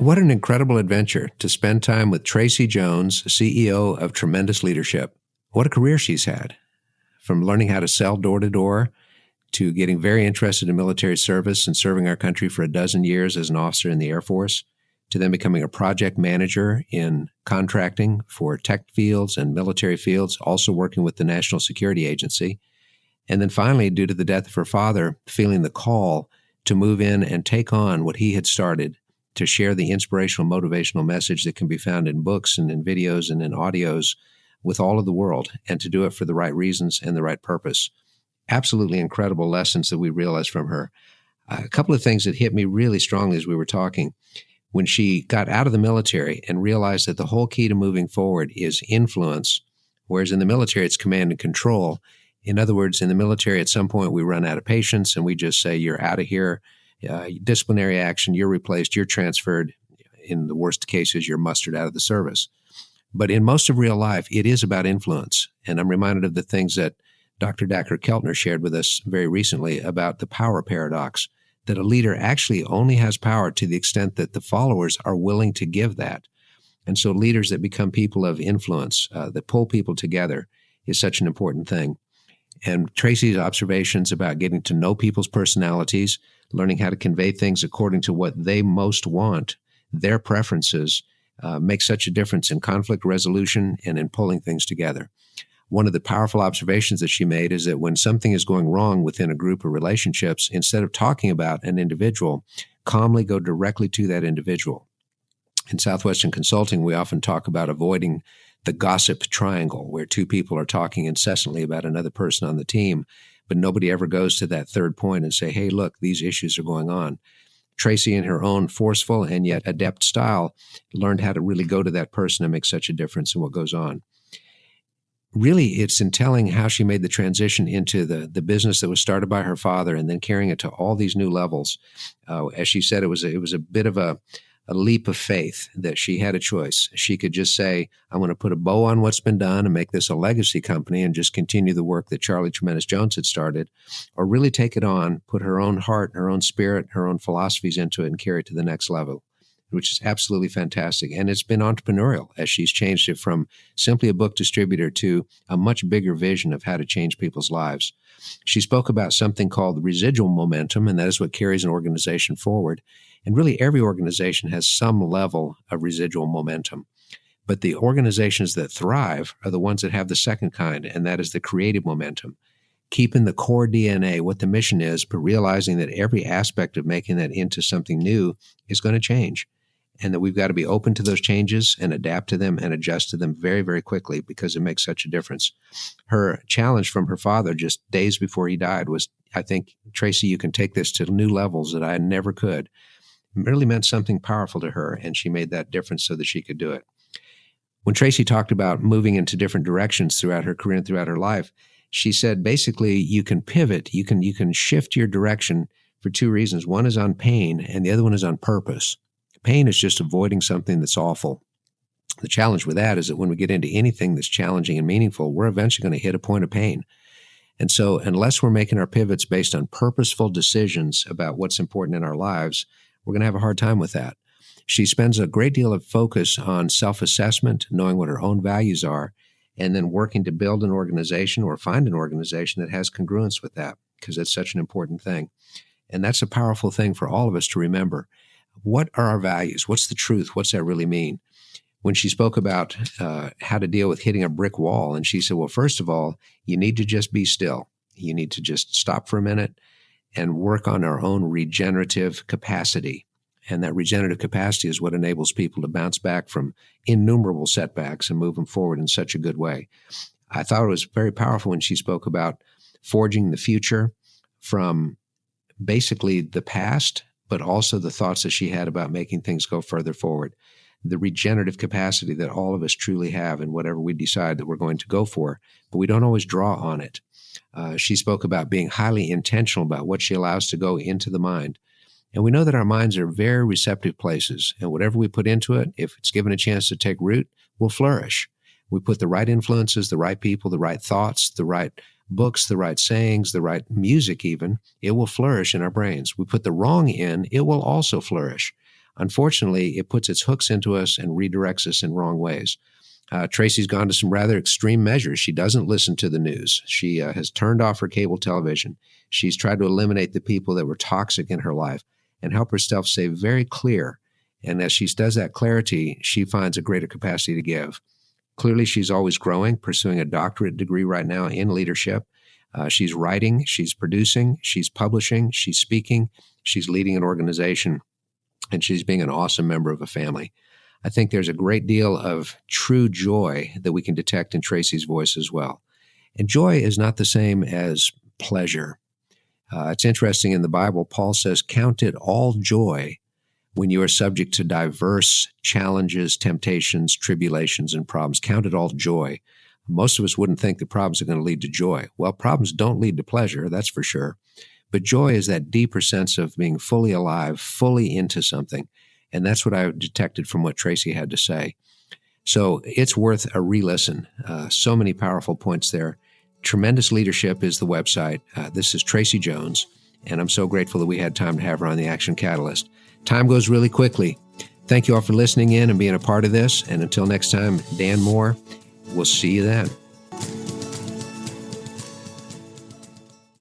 What an incredible adventure to spend time with Tracey Jones, CEO of Tremendous Leadership. What a career she's had, from learning how to sell door to door to getting very interested in military service and serving our country for 12 years as an officer in the Air Force, to then becoming a project manager in contracting for tech fields and military fields, also working with the National Security Agency. And then finally, due to the death of her father, feeling the call to move in and take on what he had started, to share the inspirational, motivational message that can be found in books and in videos and in audios with all of the world, and to do it for the right reasons and the right purpose. Absolutely incredible lessons that we realized from her. A couple of things that hit me really strongly as we were talking. When she got out of the military and realized that the whole key to moving forward is influence, whereas in the military it's command and control. In other words, in the military at some point we run out of patience and we just say, you're out of here, disciplinary action, you're replaced, you're transferred. In the worst cases, you're mustered out of the service. But in most of real life, it is about influence. And I'm reminded of the things that Dr. Dacher Keltner shared with us very recently about the power paradox, that a leader actually only has power to the extent that the followers are willing to give that. And so leaders that become people of influence, that pull people together, is such an important thing. And Tracey's observations about getting to know people's personalities, learning how to convey things according to what they most want, their preferences, make such a difference in conflict resolution and in pulling things together. One of the powerful observations that she made is that when something is going wrong within a group of relationships, instead of talking about an individual, calmly go directly to that individual. In Southwestern Consulting, we often talk about avoiding the gossip triangle, where two people are talking incessantly about another person on the team, but nobody ever goes to that third point and say, hey, look, these issues are going on. Tracey, in her own forceful and yet adept style, learned how to really go to that person and make such a difference in what goes on. Really, it's in telling how she made the transition into the business that was started by her father and then carrying it to all these new levels. As she said, it was a bit of a leap of faith that she had a choice. She could just say, I'm going to put a bow on what's been done and make this a legacy company and just continue the work that Charlie Tremendous Jones had started, or really take it on, put her own heart, her own spirit, her own philosophies into it and carry it to the next level, which is absolutely fantastic. And it's been entrepreneurial as she's changed it from simply a book distributor to a much bigger vision of how to change people's lives. She spoke about something called residual momentum, and that is what carries an organization forward. And really every organization has some level of residual momentum. But the organizations that thrive are the ones that have the second kind, and that is the creative momentum. Keeping the core DNA, what the mission is, but realizing that every aspect of making that into something new is going to change, and that we've got to be open to those changes and adapt to them and adjust to them very, very quickly because it makes such a difference. Her challenge from her father just days before he died was, I think, Tracey, you can take this to new levels that I never could. It really meant something powerful to her, and she made that difference so that she could do it. When Tracey talked about moving into different directions throughout her career and throughout her life, she said basically you can pivot, you can shift your direction for two reasons. One is on pain, and the other one is on purpose. Pain is just avoiding something that's awful. The challenge with that is that when we get into anything that's challenging and meaningful, we're eventually going to hit a point of pain. And so unless we're making our pivots based on purposeful decisions about what's important in our lives, we're going to have a hard time with that. She spends a great deal of focus on self-assessment, knowing what her own values are, and then working to build an organization or find an organization that has congruence with that, because it's such an important thing. And that's a powerful thing for all of us to remember. What are our values? What's the truth? What's that really mean? When she spoke about how to deal with hitting a brick wall, and she said, well, first of all, you need to just be still. You need to just stop for a minute and work on our own regenerative capacity. And that regenerative capacity is what enables people to bounce back from innumerable setbacks and move them forward in such a good way. I thought it was very powerful when she spoke about forging the future from basically the past, but also the thoughts that she had about making things go further forward. The regenerative capacity that all of us truly have in whatever we decide that we're going to go for, but we don't always draw on it. She spoke about being highly intentional about what she allows to go into the mind. And we know that our minds are very receptive places, and whatever we put into it, if it's given a chance to take root, will flourish. We put the right influences, the right people, the right thoughts, the right books, the right sayings, the right music even, it will flourish in our brains. We put the wrong in, it will also flourish. unfortunately, it puts its hooks into us and redirects us in wrong ways. Tracey's gone to some rather extreme measures. She doesn't listen to the news. She has turned off her cable television. She's tried to eliminate the people that were toxic in her life and help herself stay very clear. And as she does that clarity, she finds a greater capacity to give. Clearly, she's always growing, pursuing a doctorate degree right now in leadership. She's writing, she's producing, she's publishing, she's speaking, she's leading an organization, and she's being an awesome member of a family. I think there's a great deal of true joy that we can detect in Tracey's voice as well. And joy is not the same as pleasure. It's interesting in the Bible, Paul says, count it all joy when you are subject to diverse challenges, temptations, tribulations, and problems. Count it all joy. Most of us wouldn't think that problems are going to lead to joy. Well, problems don't lead to pleasure, that's for sure. But joy is that deeper sense of being fully alive, fully into something. And that's what I detected from what Tracey had to say. So it's worth a re-listen. So many powerful points there. Tremendous Leadership is the website. This is Tracey Jones, and I'm so grateful that we had time to have her on the Action Catalyst. Time goes really quickly. Thank you all for listening in and being a part of this. And until next time, Dan Moore, we'll see you then.